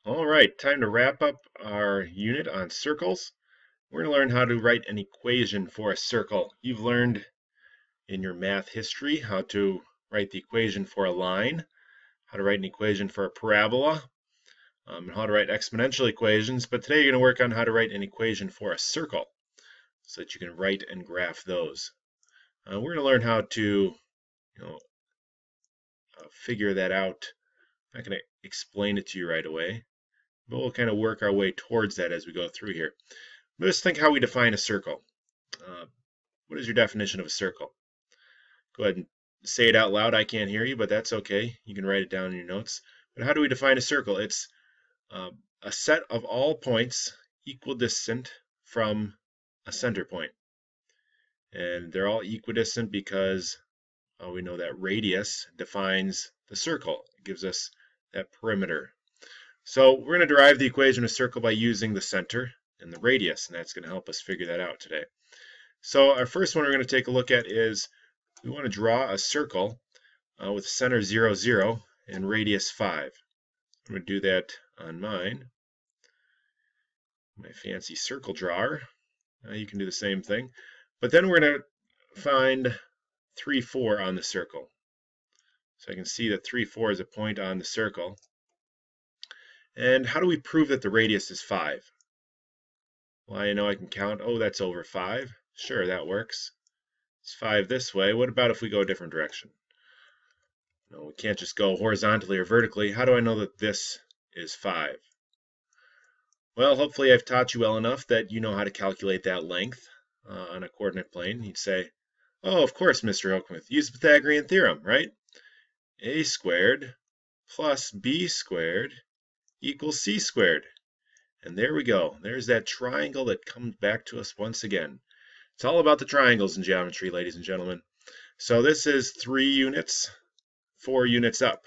All right, time to wrap up our unit on circles. We're going to learn how to write an equation for a circle. You've learned in your math history how to write the equation for a line, how to write an equation for a parabola, and how to write exponential equations. But today you're going to work on how to write an equation for a circle so that you can write and graph those. We're going to learn how to figure that out. I'm not going to explain it to you right away, but we'll kind of work our way towards that as we go through here. Let's think how we define a circle. What is your definition of a circle? Go ahead and say it out loud. I can't hear you, but that's okay. You can write it down in your notes. But how do we define a circle? It's a set of all points equidistant from a center point. And they're all equidistant because we know that radius defines the circle. It gives us that perimeter. So we're going to derive the equation of a circle by using the center and the radius, and that's going to help us figure that out today. So our first one we're going to take a look at is we want to draw a circle with center 0, 0 and radius 5. I'm going to do that on my fancy circle drawer. You can do the same thing. But then we're going to find 3, 4 on the circle. So I can see that 3, 4 is a point on the circle. And how do we prove that the radius is 5? Well, I know I can count. Oh, that's over 5. Sure, that works. It's 5 this way. What about if we go a different direction? No, we can't just go horizontally or vertically. How do I know that this is 5? Well, hopefully I've taught you well enough that you know how to calculate that length on a coordinate plane. You'd say, oh, of course, Mr. Oakmuth, use the Pythagorean theorem, right? A squared plus b squared equals c squared. And there we go. There's that triangle that comes back to us once again. It's all about the triangles in geometry, ladies and gentlemen. So this is 3 units, 4 units up.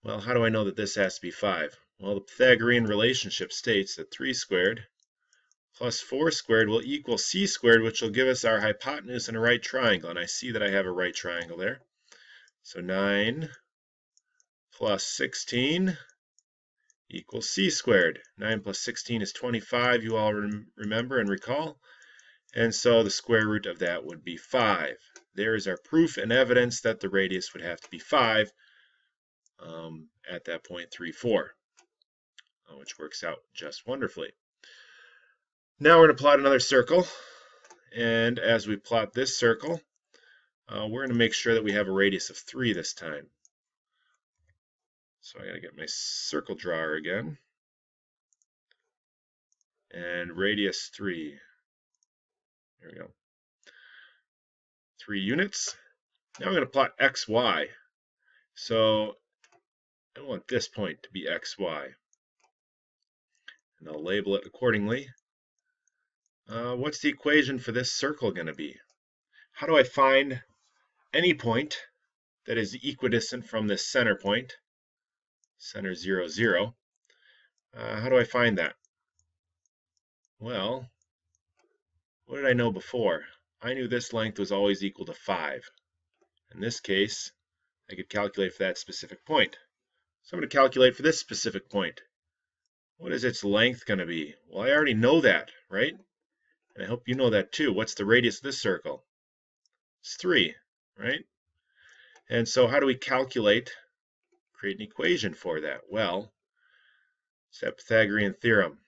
Well, how do I know that this has to be 5? Well, the Pythagorean relationship states that 3 squared plus 4 squared will equal c squared, which will give us our hypotenuse in a right triangle. And I see that I have a right triangle there. So 9 plus 16 equals c squared. 9 plus 16 is 25, you all remember and recall. And so the square root of that would be 5. There is our proof and evidence that the radius would have to be 5 at that point 3, 4, which works out just wonderfully. Now we're going to plot another circle. And as we plot this circle, we're going to make sure that we have a radius of 3 this time. So I got to get my circle drawer again. And radius 3. There we go. 3 units. Now I'm going to plot xy. So I want this point to be xy. And I'll label it accordingly. What's the equation for this circle going to be? How do I find any point that is equidistant from this center point? Center 0, 0. How do I find that? Well, what did I know before? I knew this length was always equal to 5. In this case, I could calculate for that specific point. So I'm going to calculate for this specific point. What is its length going to be? Well, I already know that, right? And I hope you know that too. What's the radius of this circle? It's 3, right? And so how do we calculate, create an equation for that? Well, it's that Pythagorean theorem.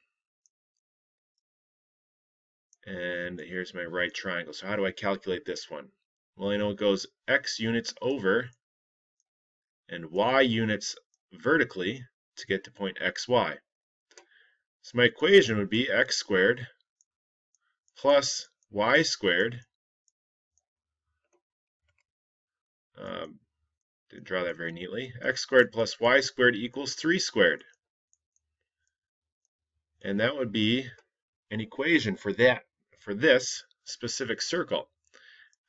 And here's my right triangle. So how do I calculate this one? Well, I know it goes x units over and y units vertically to get to point xy. So my equation would be x squared plus y squared. Didn't draw that very neatly. X squared plus y squared equals 3 squared. And that would be an equation for this specific circle.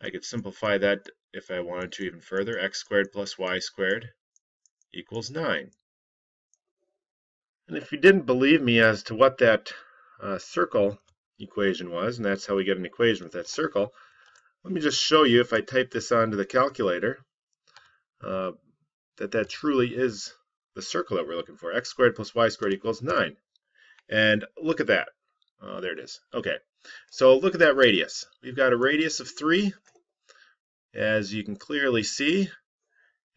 I could simplify that if I wanted to even further. X squared plus y squared equals 9. And if you didn't believe me as to what that circle equation was, and that's how we get an equation with that circle, let me just show you, if I type this onto the calculator, that truly is the circle that we're looking for. X squared plus y squared equals 9. And look at that. Oh, there it is. Okay, so look at that radius. We've got a radius of 3, as you can clearly see,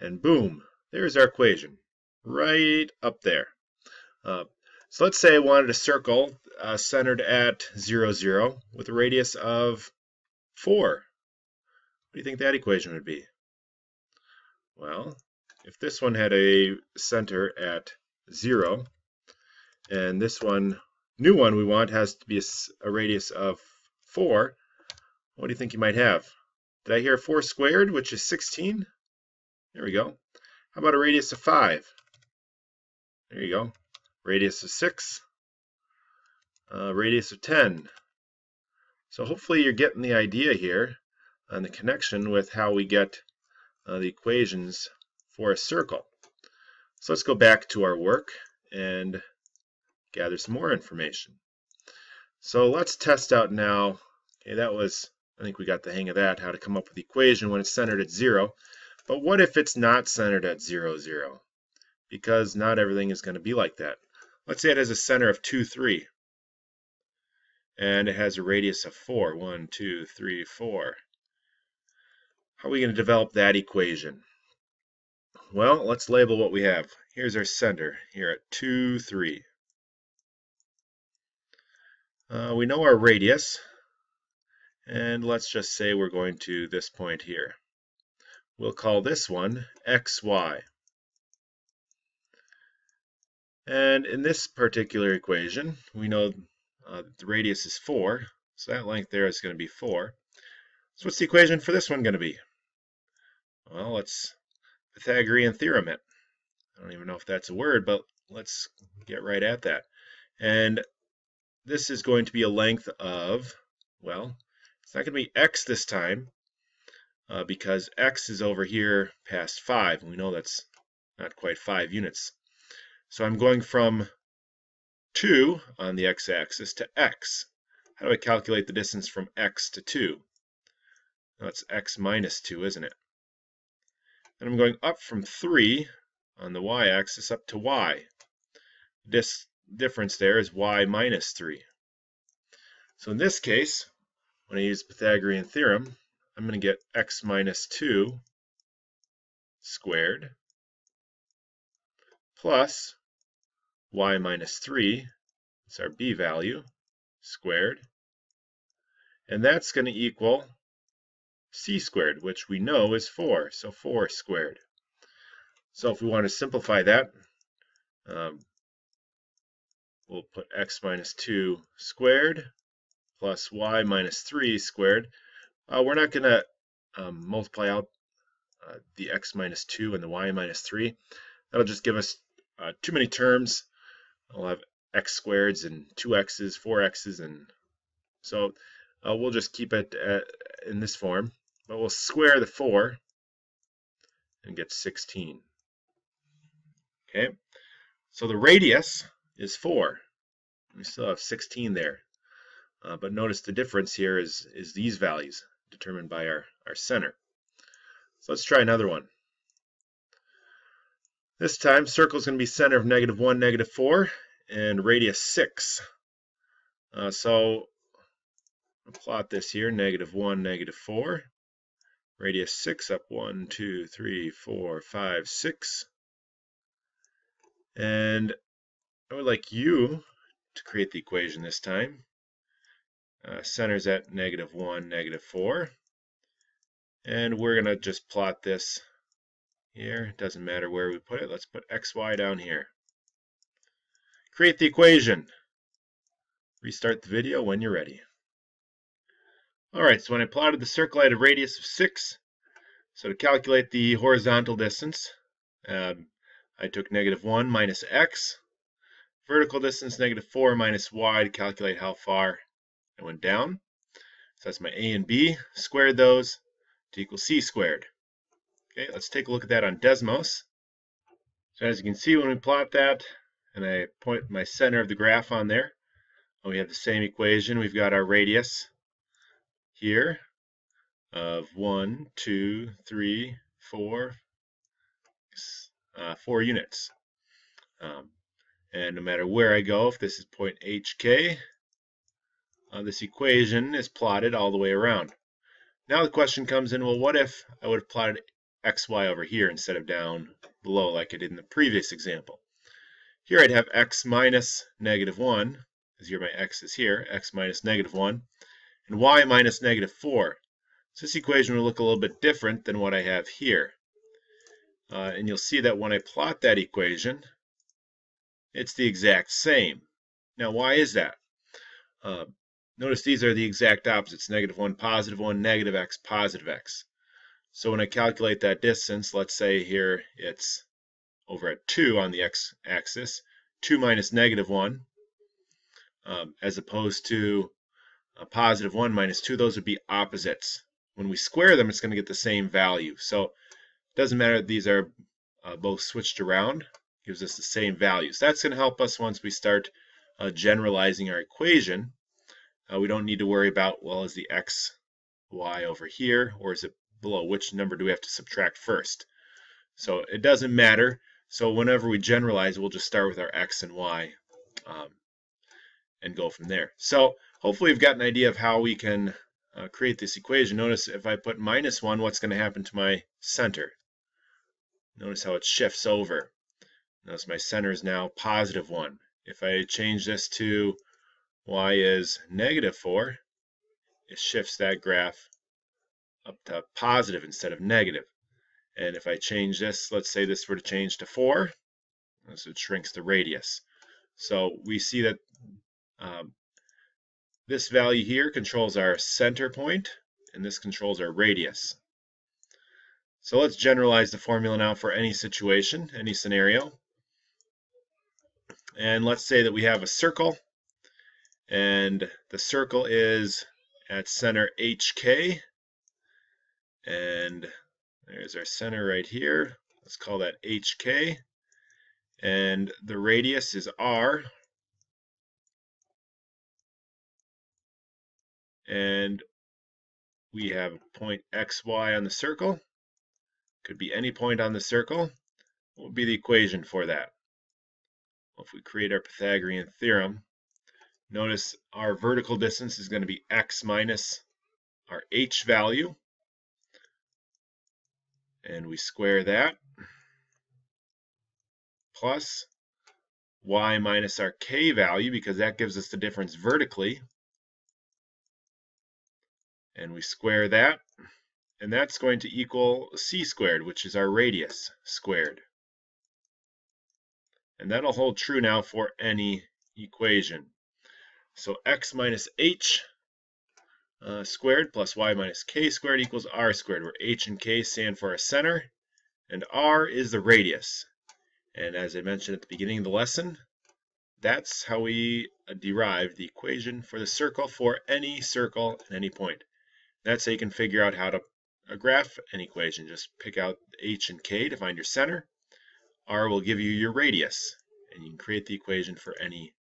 and boom, there's our equation, right up there. So let's say I wanted a circle centered at 0, 0 with a radius of 4. What do you think that equation would be? Well, if this one had a center at 0, and this one, new one we want, has to be a radius of 4, what do you think you might have? Did I hear 4 squared, which is 16? There we go. How about a radius of 5? There you go. Radius of 6. Radius of 10. So hopefully you're getting the idea here on the connection with how we get the equations for a circle. So let's go back to our work and gather some more information. So let's test out now. Okay, that was, I think we got the hang of that, how to come up with the equation when it's centered at 0. But what if it's not centered at 0, 0? Because not everything is going to be like that. Let's say it has a center of 2, 3. And it has a radius of 4. 1, 2, 3, 4. How are we going to develop that equation? Well, let's label what we have. Here's our center here at 2, 3. We know our radius, and let's just say we're going to this point here. We'll call this one xy. And in this particular equation, we know the radius is 4, so that length there is going to be 4. So what's the equation for this one going to be? Well, let's Pythagorean theorem it. I don't even know if that's a word, but let's get right at that. And this is going to be a length of, well, it's not going to be x this time because x is over here past 5, and we know that's not quite 5 units. So I'm going from 2 on the x-axis to x. How do I calculate the distance from x to 2? Well, it's x minus 2, isn't it? And I'm going up from 3 on the y-axis up to y. This difference there is y minus 3. So in this case, when I use Pythagorean theorem, I'm going to get x minus 2 squared plus y minus 3, it's our b value, squared. And that's going to equal c squared, which we know is 4, so 4 squared. So if we want to simplify that, we'll put x minus 2 squared plus y minus 3 squared. We're not going to multiply out the x minus 2 and the y minus 3. That'll just give us too many terms. We'll have x squareds and 2x's, 4x's, and so we'll just keep it in this form. But we'll square the 4 and get 16. Okay, so the radius is 4. We still have 16 there. But notice the difference here is these values determined by our center. So let's try another one. This time, circle is going to be center of -1, -4, and radius 6. So I'll plot this here, -1, -4. Radius 6 up 1, 2, 3, 4, 5, 6. And I would like you to create the equation this time. Center's at -1, -4. And we're going to just plot this here. It doesn't matter where we put it. Let's put xy down here. Create the equation. Restart the video when you're ready. Alright, so when I plotted the circle, I had a radius of 6. So to calculate the horizontal distance, I took -1 minus x. Vertical distance, -4 minus y to calculate how far I went down. So that's my a and b. Squared those to equal c squared. Okay, let's take a look at that on Desmos. So as you can see, when we plot that, and I point my center of the graph on there, we have the same equation. We've got our radius here of 1, 2, 3, 4, 4 units. And no matter where I go, if this is point HK, this equation is plotted all the way around. Now the question comes in, well, what if I would have plotted XY over here instead of down below like I did in the previous example? Here I'd have x minus -1, because here my x is here, x minus -1, and y minus -4. So this equation will look a little bit different than what I have here. And you'll see that when I plot that equation, it's the exact same. Now why is that? Notice these are the exact opposites, -1, +1, negative x, positive x. So when I calculate that distance, let's say here it's over at 2 on the x-axis, 2 minus -1, as opposed to a +1 minus 2, those would be opposites. When we square them, it's going to get the same value. So it doesn't matter that these are both switched around, gives us the same values. That's going to help us once we start generalizing our equation. We don't need to worry about, well, is the x, y over here, or is it below? Which number do we have to subtract first? So it doesn't matter. So whenever we generalize, we'll just start with our x and y and go from there. So hopefully you've got an idea of how we can create this equation. Notice if I put -1, what's going to happen to my center? Notice how it shifts over. Notice my center is now +1. If I change this to y is -4, it shifts that graph up to positive instead of negative. And if I change this, let's say this were to change to 4, so it shrinks the radius. So we see that this value here controls our center point, and this controls our radius. So let's generalize the formula now for any situation, any scenario. And let's say that we have a circle, and the circle is at center HK, and there's our center right here. Let's call that HK, and the radius is R, and we have point XY on the circle. Could be any point on the circle. What would be the equation for that? Well, if we create our Pythagorean theorem, notice our vertical distance is going to be x minus our h value, and we square that, plus y minus our k value, because that gives us the difference vertically, and we square that, and that's going to equal c squared, which is our radius, squared. And that'll hold true now for any equation. So x minus h squared plus y minus k squared equals r squared, where h and k stand for our center, and r is the radius. And as I mentioned at the beginning of the lesson, that's how we derive the equation for the circle for any circle at any point. That's how you can figure out how to graph an equation. Just pick out h and k to find your center. R will give you your radius, and you can create the equation for any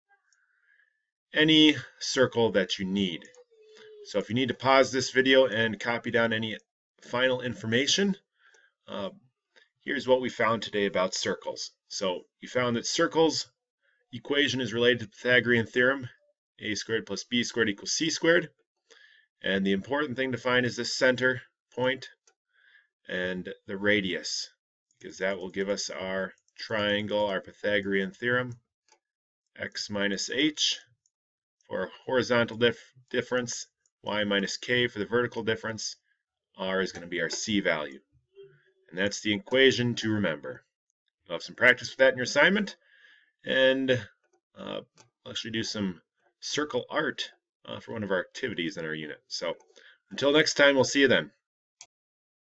circle that you need. So if you need to pause this video and copy down any final information, here's what we found today about circles. So we found that circles equation is related to the Pythagorean theorem, a squared plus b squared equals c squared. And the important thing to find is the center point and the radius, because that will give us our triangle, our Pythagorean theorem, x minus h for horizontal difference, y minus k for the vertical difference, r is going to be our c value. And that's the equation to remember. You'll have some practice with that in your assignment, and I'll actually do some circle art for one of our activities in our unit. So until next time, we'll see you then.